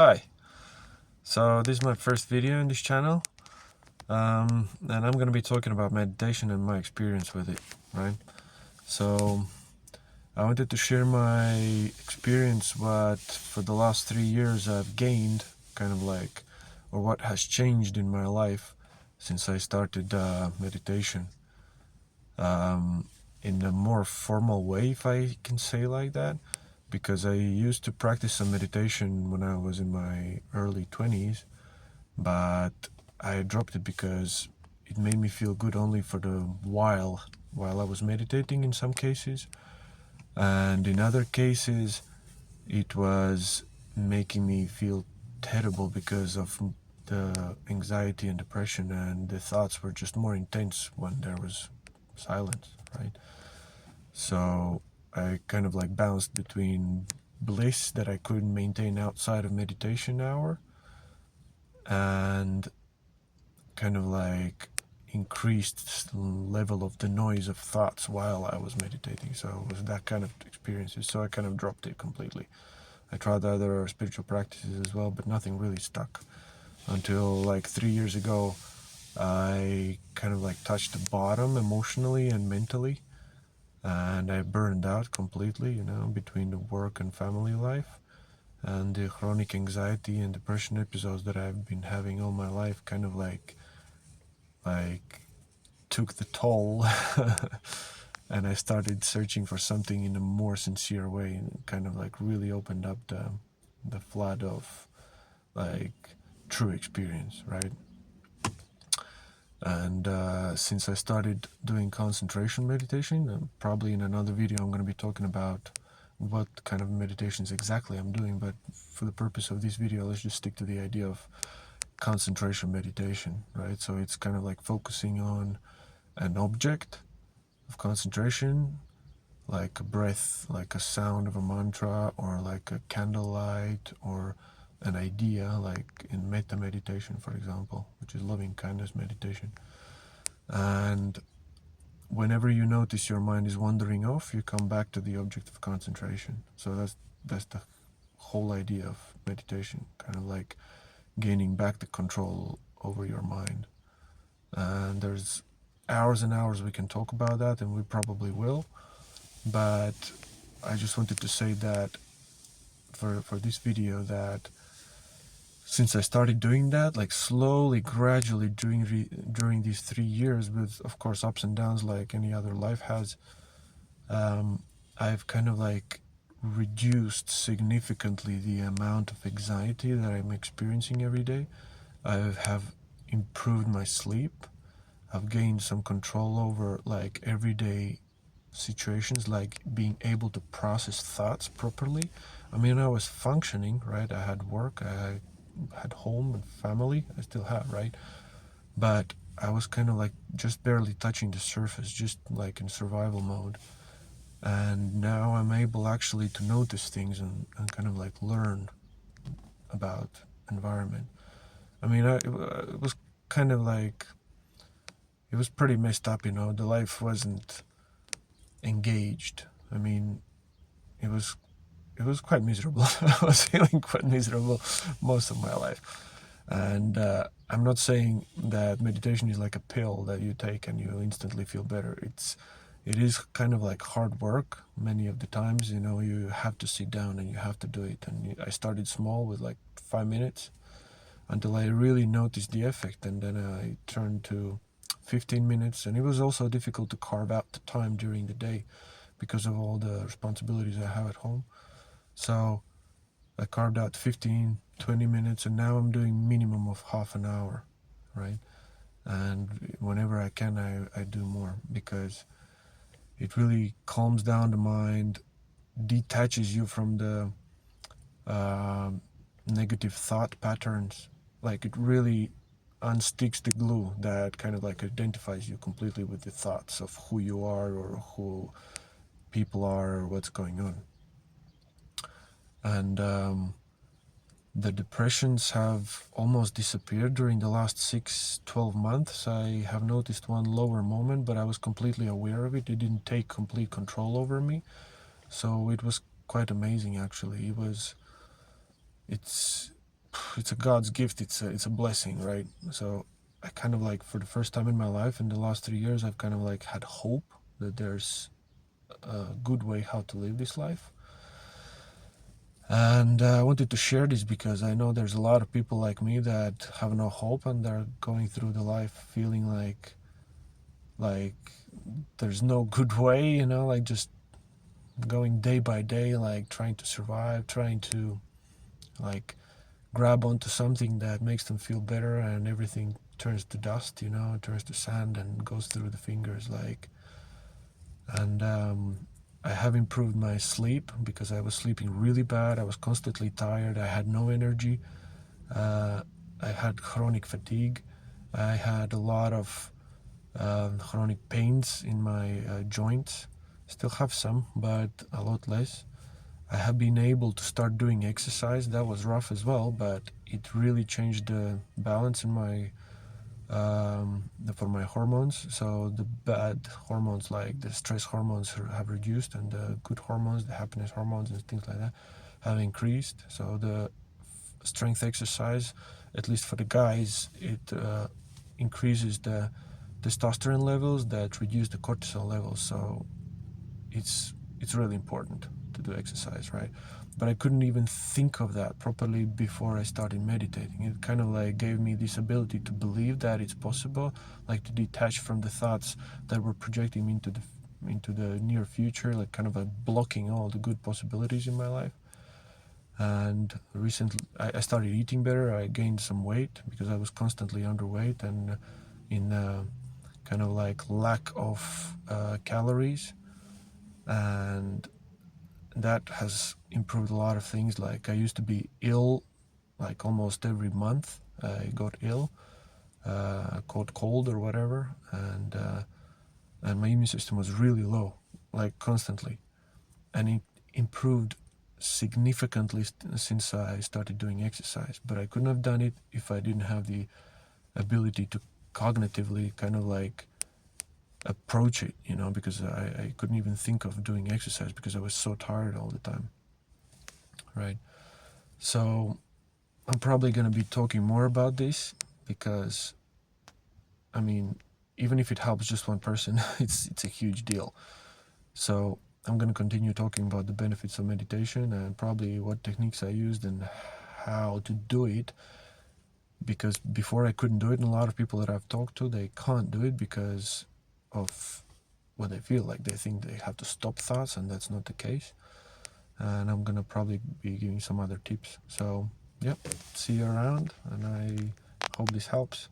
Hi, so this is my first video in this channel, and I'm going to be talking about meditation and my experience with it, right? So I wanted to share my experience, what for the last 3 years I've gained, or what has changed in my life since I started meditation, in a more formal way, if I can say like that, because I used to practice some meditation when I was in my early 20s, but I dropped it because it made me feel good only for the while I was meditating in some cases, and in other cases it was making me feel terrible because of the anxiety and depression, and the thoughts were just more intense when there was silence, right? So I kind of like bounced between bliss that I couldn't maintain outside of meditation hour and kind of like increased level of the noise of thoughts while I was meditating. So it was that kind of experiences. So I kind of dropped it completely. I tried other spiritual practices as well, but nothing really stuck until like 3 years ago. I kind of like touched the bottom emotionally and mentally, and I burned out completely, between the work and family life, and the chronic anxiety and depression episodes that I've been having all my life kind of like took the toll. And I started searching for something in a more sincere way, and kind of like really opened up the flood of like true experience, right? And since I started doing concentration meditation, and probably in another video I'm going to be talking about what kind of meditations exactly I'm doing, but for the purpose of this video, let's just stick to the idea of concentration meditation, right? So it's kind of like focusing on an object of concentration, like a breath, like a sound of a mantra, or like a candlelight, or an idea, like in metta meditation, for example, which is loving kindness meditation. And whenever you notice your mind is wandering off, you come back to the object of concentration. So that's the whole idea of meditation, kind of like gaining back the control over your mind. And there's hours and hours we can talk about that, and we probably will, but I just wanted to say that for this video, that since I started doing that, like slowly, gradually during these 3 years, with of course ups and downs like any other life has, I've kind of like reduced significantly the amount of anxiety that I'm experiencing every day. I have improved my sleep. I've gained some control over like everyday situations, like being able to process thoughts properly. I mean, I was functioning, right? I had work, I had home and family, I still have, right? But I was kind of like just barely touching the surface, just like in survival mode. And now I'm able actually to notice things, and kind of like learn about environment. I mean, it was kind of like, it was pretty messed up, the life wasn't engaged. I mean, it was quite miserable. I was feeling quite miserable most of my life. And I'm not saying that meditation is like a pill that you take and you instantly feel better. It is kind of like hard work many of the times. You have to sit down and you have to do it. And I started small with like 5 minutes until I really noticed the effect, and then I turned to 15 minutes. And it was also difficult to carve out the time during the day because of all the responsibilities I have at home. So I carved out 15, 20 minutes, and now I'm doing minimum of half an hour, right? And whenever I can, I do more, because it really calms down the mind, detaches you from the negative thought patterns. Like, it really unsticks the glue that kind of like identifies you completely with the thoughts of who you are, or who people are, or what's going on. And the depressions have almost disappeared during the last 6-12 months. I have noticed one lower moment, but I was completely aware of it. It didn't take complete control over me. So it was quite amazing, actually. It's it's a God's gift. It's a blessing, right? So I kind of like, for the first time in my life in the last 3 years, I've kind of like had hope that there's a good way how to live this life. And I wanted to share this because I know there's a lot of people like me that have no hope, and they're going through the life feeling like there's no good way, you know, like just going day by day, like trying to survive, trying to like grab onto something that makes them feel better, and everything turns to dust, you know, turns to sand and goes through the fingers, like. And I have improved my sleep because I was sleeping really bad. I was constantly tired. I had no energy. uh, I had chronic fatigue. I had a lot of chronic pains in my joints. Still have some, but a lot less. I have been able to start doing exercise. That was rough as well, but it really changed the balance in my for my hormones. So the bad hormones, like the stress hormones, have reduced, and the good hormones, the happiness hormones and things like that, have increased. So the strength exercise, at least for the guys, it increases the testosterone levels that reduce the cortisol levels. So it's really important to do exercise, right? But I couldn't even think of that properly before I started meditating. It kind of like gave me this ability to believe that it's possible, like to detach from the thoughts that were projecting me into the near future, like kind of like blocking all the good possibilities in my life. And recently I started eating better. I gained some weight because I was constantly underweight and in kind of like lack of calories, and that has improved a lot of things. Like I used to be ill like almost every month. I got ill, caught cold or whatever, and my immune system was really low, like constantly, and it improved significantly since I started doing exercise. But I couldn't have done it if I didn't have the ability to cognitively kind of like approach it, you know, because I couldn't even think of doing exercise because I was so tired all the time, right? So I'm probably going to be talking more about this because, I mean, even if it helps just one person, it's a huge deal. So I'm going to continue talking about the benefits of meditation and probably what techniques I used and how to do it, because before I couldn't do it, and a lot of people that I've talked to, they can't do it because of what they feel like. They think they have to stop thoughts, and that's not the case. And I'm gonna probably be giving some other tips. So yep, see you around, and I hope this helps.